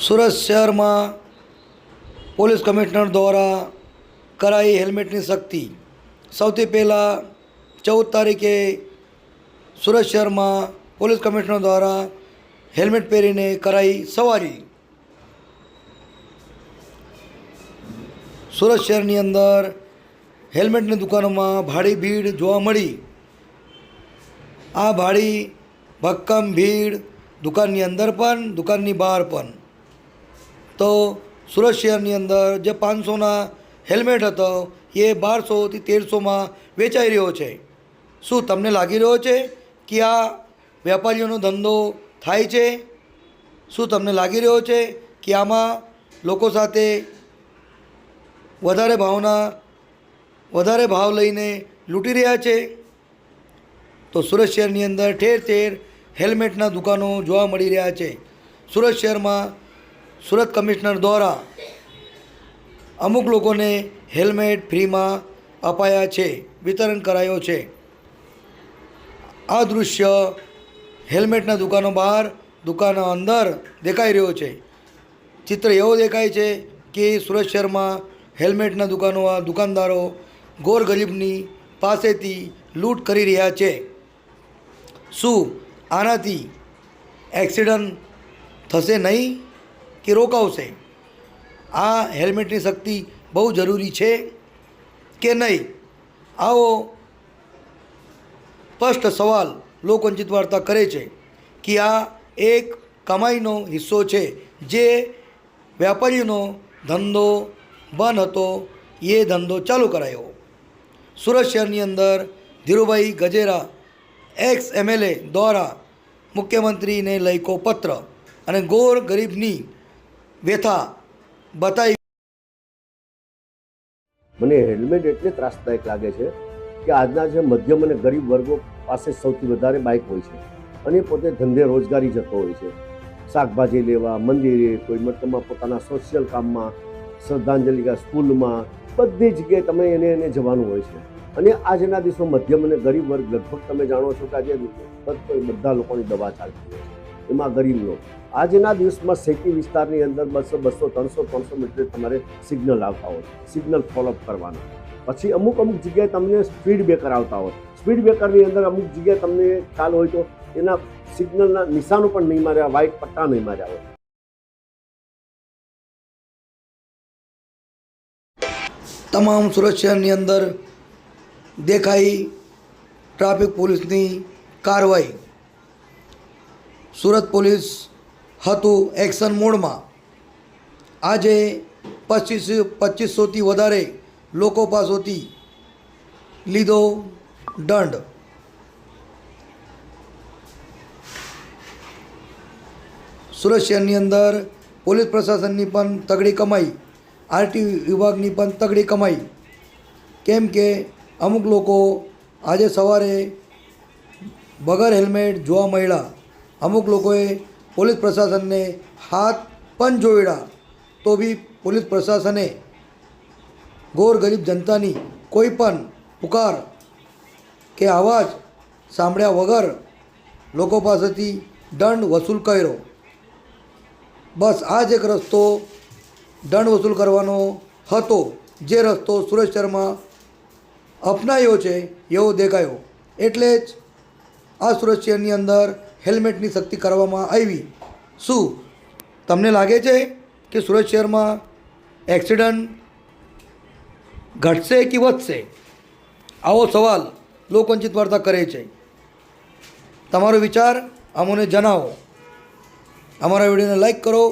સુરત શહેરમાં police commissioner દ્વારા કરાઈ હેલ્મેટની સખ્તી। સૌથી પહેલાં 14 તારીખે સુરત શહેરમાં પોલીસ કમિશનર દ્વારા હેલ્મેટ પહેરીને કરાઈ સવારી। સુરત શહેરની અંદર હેલ્મેટની દુકાનોમાં ભારે ભીડ જોવા મળી। આ ભારે ભક્કમ ભીડ દુકાનની અંદર પણ દુકાનની બહાર પણ। તો સુરત શહેરની અંદર જે 500ના હેલ્મેટ હતો એ 1200થી 1300માં વેચાઈ રહ્યો છે। શું તમને લાગી રહ્યો છે કે આ વેપારીઓનો ધંધો થાય છે? શું તમને લાગી રહ્યો છે કે આમાં લોકો સાથે વધારે ભાવ લઈને લૂંટી રહ્યા છે? તો સુરત શહેરની અંદર ઠેર ઠેર હેલ્મેટના દુકાનો જોવા મળી રહ્યા છે। સુરત શહેરમાં સુરત કમિશનર દ્વારા અમુક લોકોને હેલ્મેટ ફ્રીમાં અપાયા છે, વિતરણ કરાયો છે। આ દૃશ્ય હેલ્મેટના દુકાનો બહાર દુકાનો અંદર દેખાઈ રહ્યો છે। ચિત્ર એવો દેખાય છે કે સુરત શહેરમાં હેલ્મેટના દુકાનદારો ગોર ગરીબની પાસેથી લૂંટ કરી રહ્યા છે। શું આનાથી એક્સિડન્ટ થશે નહીં કે રોકાવશે? આ હેલ્મેટની સખ્તી બહુ જરૂરી છે કે નહીં? આવો સ્પષ્ટ સવાલ લોકવંચિત વાર્તા કરે છે કે આ એક કમાઈનો હિસ્સો છે। જે વેપારીઓનો ધંધો બંધ હતો એ ધંધો ચાલુ કરાયો। સુરત શહેરની અંદર ધીરુભાઈ ગજેરા એક્સ MLA દ્વારા મુખ્યમંત્રીને લખ્યો પત્ર અને ગોર ગરીબની વ્યથા બતાવી। મને હેલ્મેટ એટલે ત્રાસદાયક લાગે છે કે આજના જે મધ્યમ અને ગરીબ વર્ગો પાસે સૌથી વધારે બાઇક હોય છે અને પોતે ધંધે રોજગારી જતો હોય છે, શાકભાજી લેવા, મંદિરે, કોઈ મતલબમાં પોતાના સોશિયલ કામમાં, શ્રદ્ધાંજલિ સ્કૂલમાં, બધી જગ્યાએ તમે એને જવાનું હોય છે। અને આજના દિવસો મધ્યમ અને ગરીબ વર્ગ લગભગ તમે જાણો છો કે આજે બધા લોકોની દવા ચાલતી હોય છે, એમાં ગરીબ લોકો આજના દિવસમાં સિટી વિસ્તારની અંદર 200, 200, 300 મીટર તમારે સિગ્નલ આવતા હોય, સિગ્નલ ફોલોઅપ કરવાના। પછી અમુક જગ્યાએ તમને સ્પીડ બ્રેકર આવતા હોય, સ્પીડ બ્રેકરની અંદર અમુક જગ્યાએ તમને ખ્યાલ હોય તો એના સિગ્નલના નિશાનો પણ નહીં માર્યા, વ્હાઇટ પટ્ટા નહીં માર્યા હોય। તમામ સુરત શહેરની અંદર દેખાઈ ટ્રાફિક પોલીસની કાર્યવાહી। સુરત પોલીસ હતું એક્શન મોડમાં। આજે 2500થી વધારે લોકો પાસેથી લીધો દંડ। સુરત શહેરની અંદર પોલીસ પ્રશાસનની પણ તગડી કમાઈ, RT વિભાગની પણ તગડી કમાઈ। કેમ કે અમુક લોકો આજે સવારે વગર હેલ્મેટ જોવા મળ્યા। અમુક લોકોએ પોલીસ પ્રશાસનને હાથ પણ જોડ્યા, તો બી પોલીસ પ્રશાસને ગોર ગરીબ જનતાની કોઈ પણ પુકાર કે અવાજ સાંભળ્યા વગર લોકો પાસેથી દંડ વસૂલ કર્યો। બસ આ જ એક રસ્તો દંડ વસૂલ કરવાનો હતો, જે રસ્તો સુરત શહેરમાં અપનાવ્યો છે એવો દેખાયો। એટલે જ આ સુરત શહેરની અંદર હેલ્મેટની સખ્તી કરવામાં આવી। શું તમને લાગે છે કે સુરત શહેરમાં એક્સિડન્ટ ઘટશે કે વધશે? આવો સવાલ લોકવંચિત વાર્તા કરે છે। તમારો વિચાર અમને જણાવો। અમારા વિડીયોને લાઈક કરો,